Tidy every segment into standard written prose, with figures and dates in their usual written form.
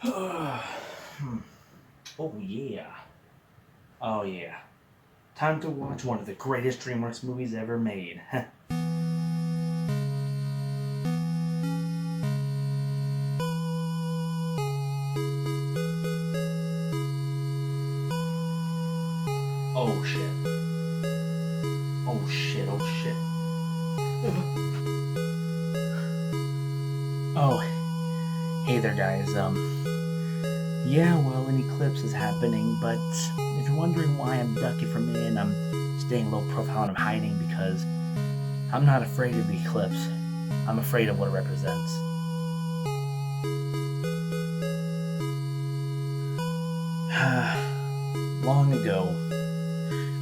Oh yeah. Oh yeah. Time to watch one of the greatest DreamWorks movies ever made. Oh shit. Oh shit, oh shit. Oh, hey there guys, yeah, well, an eclipse is happening, but if you're wondering why I'm ducking from it and I'm staying low profile and I'm hiding, because I'm not afraid of the eclipse. I'm afraid of what it represents. Long ago,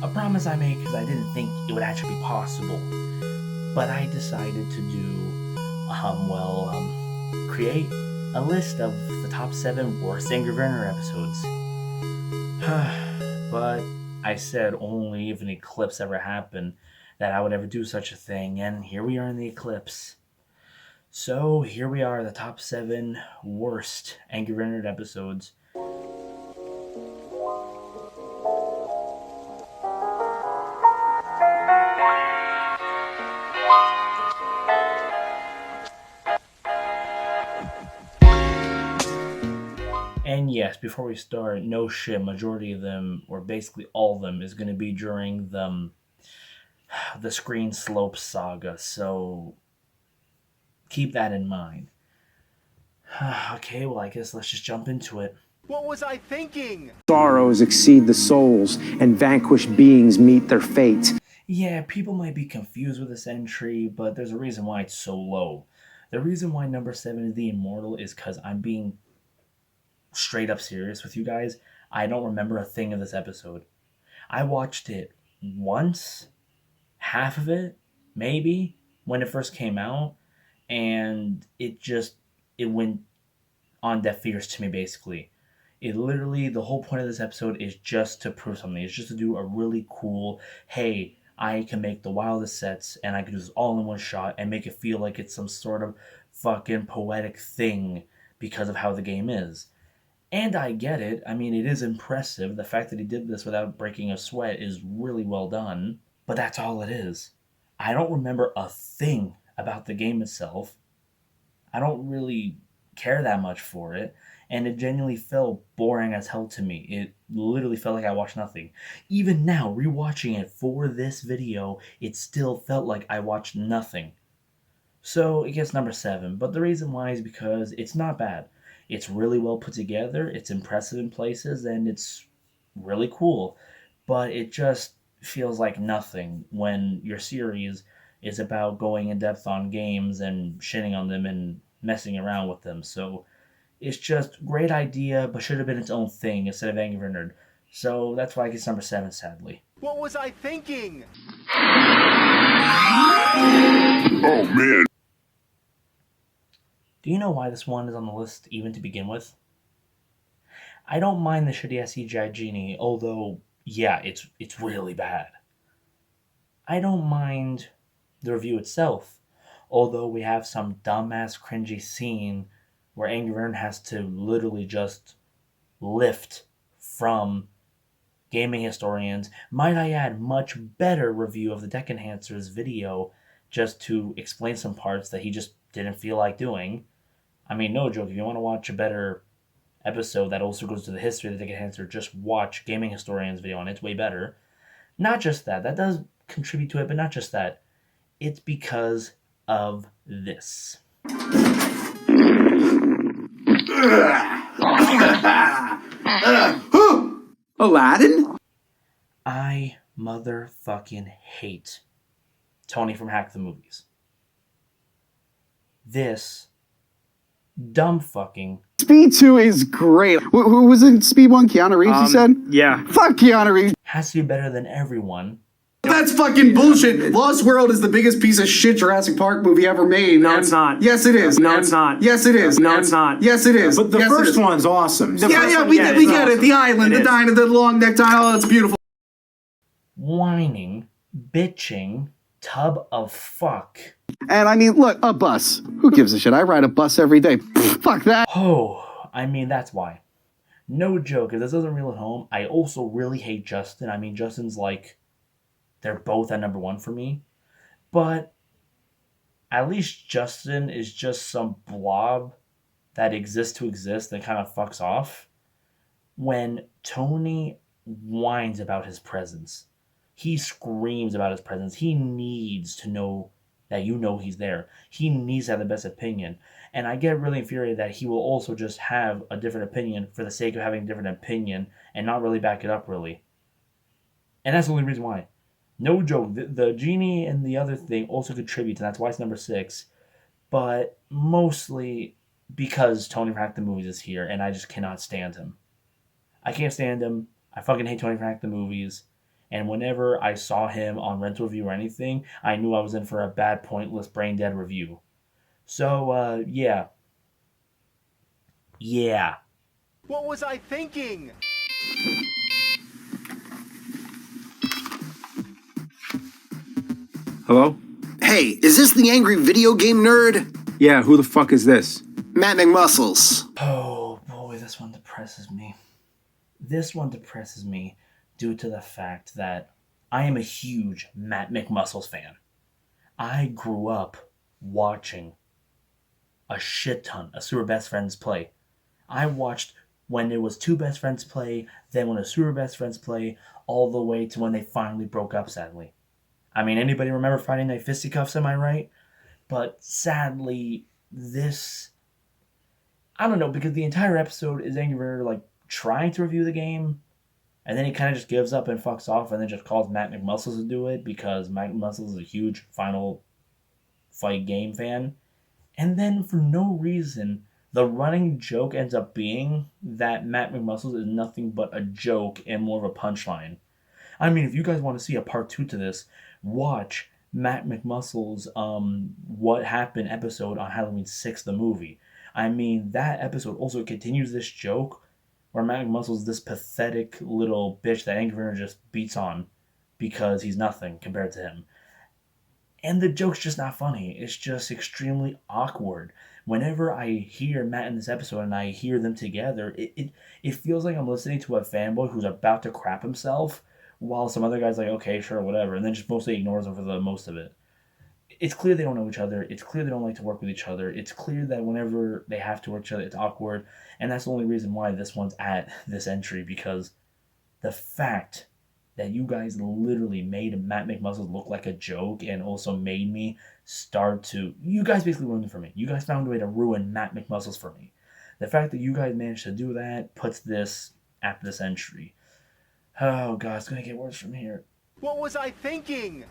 a promise I made because I didn't think it would actually be possible, but I decided to do, create a list of the top 7 worst Angry Werner episodes. But I said only if an eclipse ever happened that I would ever do such a thing, and here we are in the eclipse. So here we are, the top 7 worst Angry Werner episodes. And yes, before we start, no shit, majority of them, or basically all of them, is going to be during the Screen Slope saga, so keep that in mind. Okay, well, I guess let's just jump into it. What was I thinking? Sorrows exceed the souls, and vanquished beings meet their fate. Yeah, people might be confused with this entry, but there's a reason why it's so low. The reason why number 7 is the Immortal is because I'm being straight up serious with you guys. I don't remember a thing of this episode. I watched it once, half of it, maybe, when it first came out, and it went on deaf ears to me, basically. It literally, the whole point of this episode is just to prove something. It's just to do a really cool, hey, I can make the wildest sets, and I can do this all in one shot, and make it feel like it's some sort of fucking poetic thing because of how the game is. And I get it. I mean, it is impressive. The fact that he did this without breaking a sweat is really well done. But that's all it is. I don't remember a thing about the game itself. I don't really care that much for it. And it genuinely felt boring as hell to me. It literally felt like I watched nothing. Even now, rewatching it for this video, it still felt like I watched nothing. So it gets number 7. But the reason why is because it's not bad. It's really well put together, it's impressive in places, and it's really cool. But it just feels like nothing when your series is about going in depth on games and shitting on them and messing around with them. So it's just great idea, but should have been its own thing instead of Angry Nerd. So that's why it gets number 7, sadly. What was I thinking? Oh man. Do you know why this one is on the list even to begin with? I don't mind the shitty-ass CGI Genie, although, yeah, it's really bad. I don't mind the review itself, although we have some dumbass cringy scene where Angry Vern has to literally just lift from gaming historians. Might I add, much better review of the Deck Enhancer's video just to explain some parts that he just didn't feel like doing. I mean, no joke, if you want to watch a better episode that also goes to the history of the Deck Enhancer, just watch Gaming Historian's video on it. It's way better. Not just that. That does contribute to it, but not just that. It's because of this. Aladdin? I motherfucking hate Tony from Hack the Movies. This dumb fucking... Speed 2 is great. Who was in Speed 1? Keanu Reeves, you said? Yeah. Fuck Keanu Reeves. Has to be better than everyone. That's fucking bullshit. Lost World is the biggest piece of shit Jurassic Park movie ever made. No, it's not. Yes, it is. No, it's not. Yes, it is. No, it's not. Yes, it is. But the first one's awesome. We get it. The island, the diner, the long necktie, oh, it's beautiful. Whining, bitching, tub of fuck. And I mean, look, a bus. Who gives a shit? I ride a bus every day. Fuck that. Oh, I mean, that's why. No joke, if this doesn't reel it home, I also really hate Justin. I mean, Justin's like, they're both at number one for me. But at least Justin is just some blob that exists to exist that kind of fucks off. When Tony whines about his presence, he screams about his presence. He needs to know that you know he's there. He needs to have the best opinion. And I get really infuriated that he will also just have a different opinion for the sake of having a different opinion and not really back it up, really. And that's the only reason why. No joke. The Genie and the other thing also contribute, and that's why it's number 6. But mostly because Tony from Hack the Movies is here, and I just cannot stand him. I can't stand him. I fucking hate Tony from Hack the Movies. And whenever I saw him on Rental Review or anything, I knew I was in for a bad, pointless, brain-dead review. So, yeah. Yeah. What was I thinking? Hello? Hey, is this the angry video game nerd? Yeah, who the fuck is this? Matt McMuscles. Oh, boy, this one depresses me. This one depresses me due to the fact that I am a huge Matt McMuscles fan. I grew up watching a shit ton of Super Best Friends play. I watched when it was 2 best friends play, then when it was Super Best Friends play, all the way to when they finally broke up, sadly. I mean, anybody remember Friday Night Fisticuffs, am I right? But sadly, this... I don't know, because the entire episode is Angry Bird, like, trying to review the game, and then he kind of just gives up and fucks off and then just calls Matt McMuscles to do it because Matt McMuscles is a huge Final Fight game fan. And then for no reason, the running joke ends up being that Matt McMuscles is nothing but a joke and more of a punchline. I mean, if you guys want to see a part 2 to this, watch Matt McMuscles' What Happened episode on Halloween 6, the movie. I mean, that episode also continues this joke where Matt McMuscles is this pathetic little bitch that Angry Bird just beats on because he's nothing compared to him. And the joke's just not funny. It's just extremely awkward. Whenever I hear Matt in this episode and I hear them together, it feels like I'm listening to a fanboy who's about to crap himself while some other guy's like, okay, sure, whatever, and then just mostly ignores him for the most of it. It's clear they don't know each other. It's clear they don't like to work with each other. It's clear that whenever they have to work with each other, it's awkward. And that's the only reason why this one's at this entry, because the fact that you guys literally made Matt McMuscles look like a joke and also made me start to... You guys basically ruined it for me. You guys found a way to ruin Matt McMuscles for me. The fact that you guys managed to do that puts this at this entry. Oh, God, it's going to get worse from here. What was I thinking?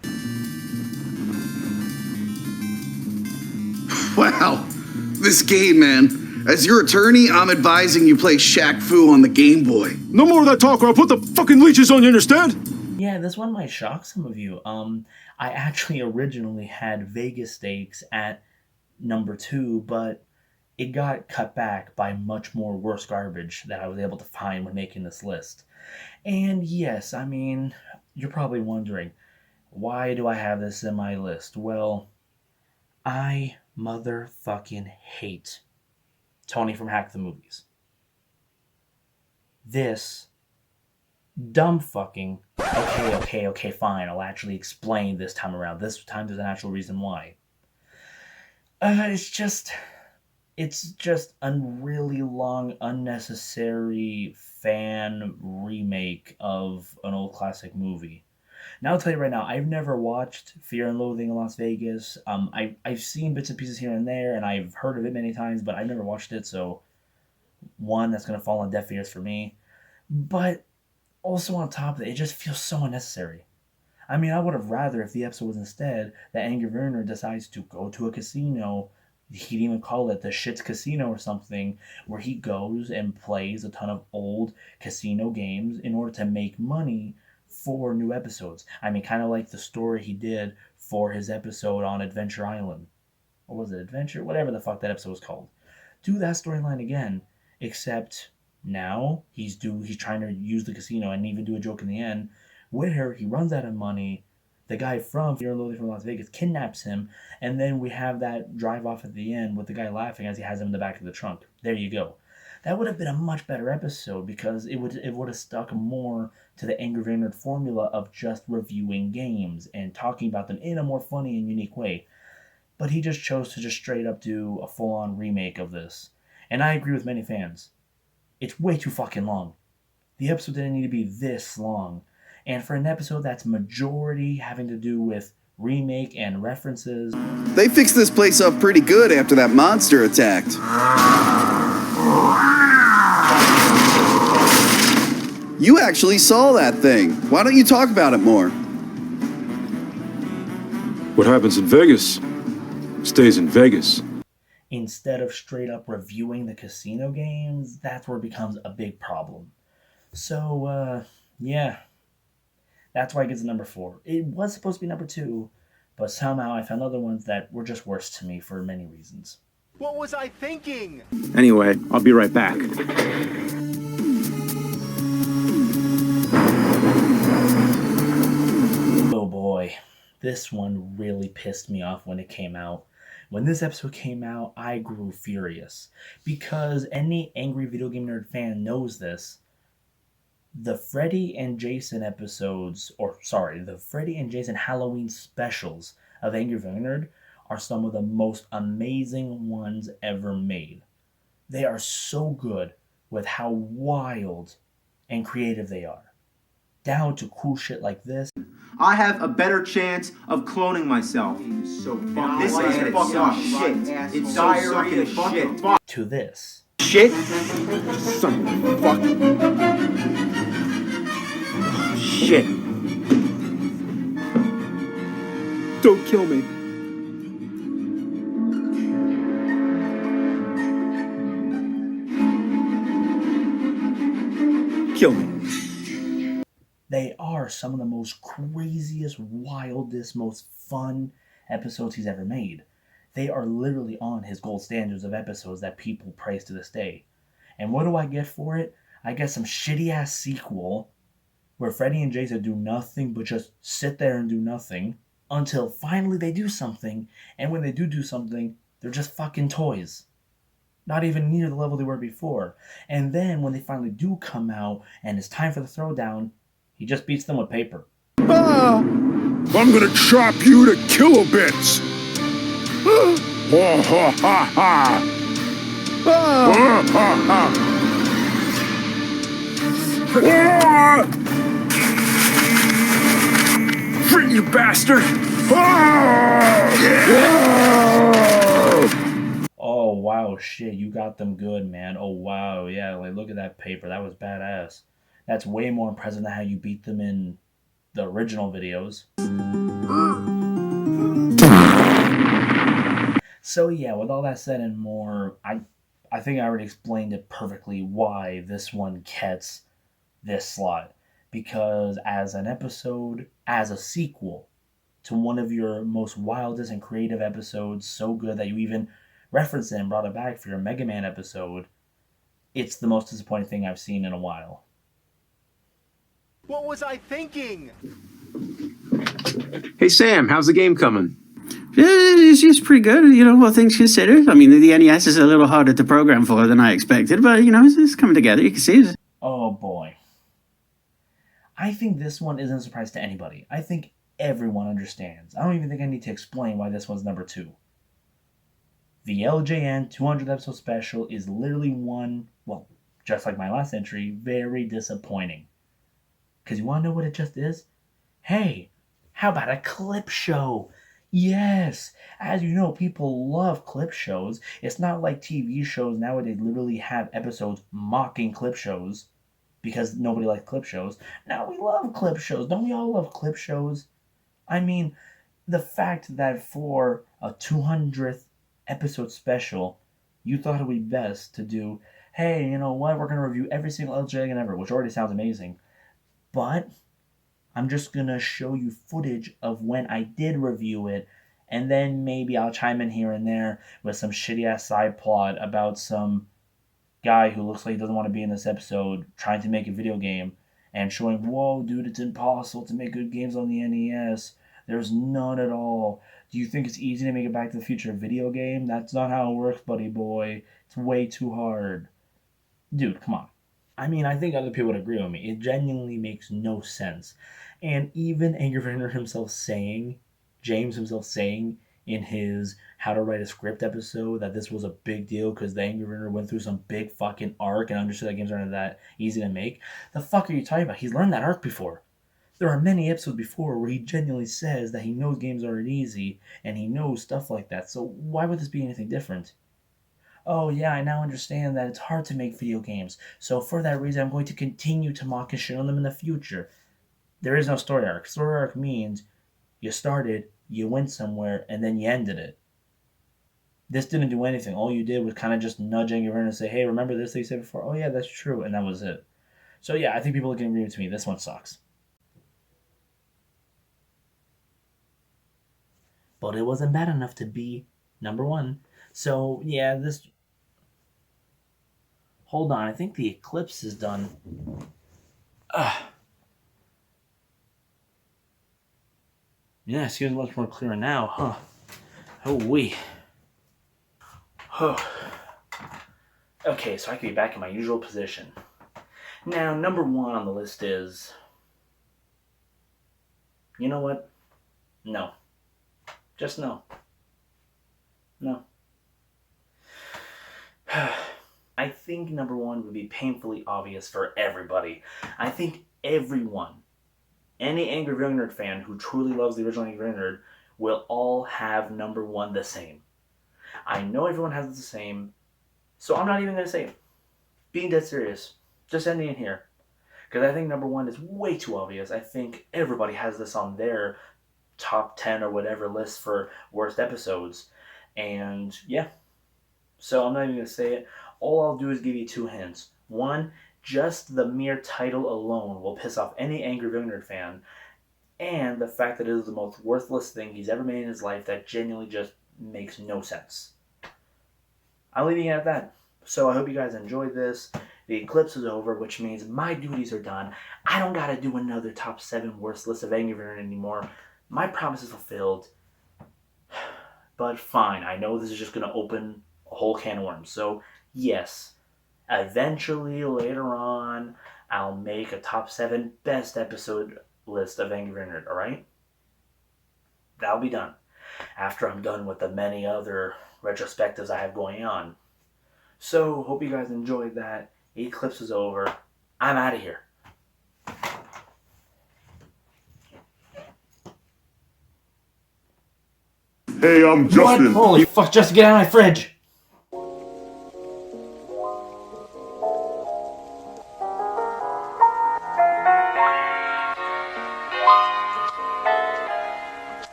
Wow. This game, man. As your attorney, I'm advising you play Shaq Fu on the Game Boy. No more of that talk or I'll put the fucking leeches on, you understand? Yeah, this one might shock some of you. I actually originally had Vegas Stakes at number 2, but it got cut back by much more worse garbage that I was able to find when making this list. And yes, I mean, you're probably wondering, why do I have this in my list? Well, I motherfucking hate Tony from Hack the Movies. This dumb fucking... Okay, fine. I'll actually explain this time around. This time there's an actual reason why. It's just a really long, unnecessary fan remake of an old classic movie. Now, I'll tell you right now, I've never watched Fear and Loathing in Las Vegas. I've seen bits and pieces here and there, and I've heard of it many times, but I've never watched it, so one, that's going to fall on deaf ears for me. But also on top of it, it just feels so unnecessary. I mean, I would have rather if the episode was instead that Angry Werner decides to go to a casino. He'd even call it the Shit's Casino or something, where he goes and plays a ton of old casino games in order to make money for new episodes. I mean, kind of like the story he did for his episode on Adventure Island. Or was it Adventure? Whatever the fuck that episode was called. Do that storyline again, except now he's trying to use the casino and even do a joke in the end where he runs out of money. The guy from Fear and Loathing from Las Vegas kidnaps him, and then we have that drive off at the end with the guy laughing as he has him in the back of the trunk. There you go. That would have been a much better episode because it would have stuck more to the Angry Video Nerd formula of just reviewing games and talking about them in a more funny and unique way. But he just chose to just straight up do a full-on remake of this. And I agree with many fans. It's way too fucking long. The episode didn't need to be this long. And for an episode that's majority having to do with remake and references, They fixed this place up pretty good after that monster attacked. You actually saw that thing. Why don't you talk about it more? What happens in Vegas stays in Vegas. instead of straight up reviewing the casino games, that's where it becomes a big problem. So, yeah, that's why it gets a number 4. It was supposed to be number 2, but somehow I found other ones that were just worse to me for many reasons. What was I thinking? Anyway, I'll be right back. Oh boy, this one really pissed me off when it came out. When this episode came out, I grew furious. Because any angry video game nerd fan knows this. The Freddy and Jason episodes, the Freddy and Jason Halloween specials of Angry Video Nerd are some of the most amazing ones ever made. They are so good with how wild and creative they are. Down to cool shit like this. I have a better chance of cloning myself. So this is fucking shit. It's diary of shit. To this. Shit. Son of a fuck. Shit. Don't kill me. Kill me. They are some of the most craziest, wildest, most fun episodes he's ever made. They are literally on his gold standards of episodes that people praise to this day. And what do I get for it? I get some shitty ass sequel where Freddy and Jason do nothing but just sit there and do nothing until finally they do something, and when they do something, they're just fucking toys. Not even near the level they were before. And then when they finally do come out and it's time for the throwdown, he just beats them with paper. Ah! I'm gonna chop you to kilobits! Ha ha ha ha! Ha ha ha! Ah! Free, you bastard! Ah! Oh, wow, shit, you got them good, man. Oh, wow, yeah, like, look at that paper. That was badass. That's way more impressive than how you beat them in the original videos. So, yeah, with all that said and more, I think I already explained it perfectly why this one gets this slot. Because as an episode, as a sequel to one of your most wildest and creative episodes, so good that you even referenced it and brought it back for your Mega Man episode, it's the most disappointing thing I've seen in a while. What was I thinking? Hey Sam, how's the game coming? It's pretty good, all things considered. I mean, the NES is a little harder to program for than I expected, but, it's coming together. You can see it. Oh boy. I think this one isn't a surprise to anybody. I think everyone understands. I don't even think I need to explain why this one's number 2. The LJN 200th episode special is literally one, well, just like my last entry, very disappointing. Because you want to know what it just is? Hey, how about a clip show? Yes! As you know, people love clip shows. It's not like TV shows nowadays literally have episodes mocking clip shows because nobody likes clip shows. Now we love clip shows. Don't we all love clip shows? I mean, the fact that for a 200th episode special, you thought it would be best to do, hey, you know what, we're going to review every single LJN ever, which already sounds amazing. But I'm just going to show you footage of when I did review it, and then maybe I'll chime in here and there with some shitty-ass side plot about some guy who looks like he doesn't want to be in this episode trying to make a video game and showing, whoa, dude, it's impossible to make good games on the NES. There's none at all. Do you think it's easy to make a Back to the Future video game? That's not how it works, buddy boy. It's way too hard. Dude, come on. I mean, I think other people would agree with me. It genuinely makes no sense. And even Angry Virgin himself saying, James himself saying in his How to Write a Script episode that this was a big deal because the Angry Virgin went through some big fucking arc and understood that games aren't that easy to make. The fuck are you talking about? He's learned that arc before. There are many episodes before where he genuinely says that he knows games aren't easy and he knows stuff like that. So why would this be anything different? Oh yeah, I now understand that it's hard to make video games. So for that reason, I'm going to continue to mock and shit on them in the future. There is no story arc. Story arc means you started, you went somewhere, and then you ended it. This didn't do anything. All you did was kind of just nudge Angry Bird and say, hey, remember this that you said before? Oh yeah, that's true. And that was it. So yeah, I think people can agree with me. This one sucks. But it wasn't bad enough to be number one. So yeah, this... Hold on, I think the Eclipse is done. Yeah, it seems much more clear now, huh? Oh, wee. Oh. Okay, so I can be back in my usual position. Now, number one on the list is... You know what? No. Just no. No. I think number one would be painfully obvious for everybody. I think everyone, any Angry Video Nerd fan who truly loves the original Angry Video Nerd, will all have number one the same. I know everyone has it the same, so I'm not even going to say it. Being dead serious, just ending it here. Because I think number one is way too obvious. I think everybody has this on their top 10 or whatever list for worst episodes. And yeah, so I'm not even going to say it. All I'll do is give you two hints. One, just the mere title alone will piss off any Angry Video Nerd fan. And the fact that it is the most worthless thing he's ever made in his life that genuinely just makes no sense. I'm leaving it at that. So I hope you guys enjoyed this. The Eclipse is over, which means my duties are done. I don't gotta do another top 7 worst list of Angry Video Nerd anymore. My promise is fulfilled. But fine, I know this is just gonna open a whole can of worms. So yes, eventually later on, I'll make a top 7 best episode list of Angry Video Nerd, alright? That'll be done after I'm done with the many other retrospectives I have going on. So, hope you guys enjoyed that. Eclipse is over. I'm out of here. Hey, I'm Justin. What? Holy fuck, just get out of my fridge!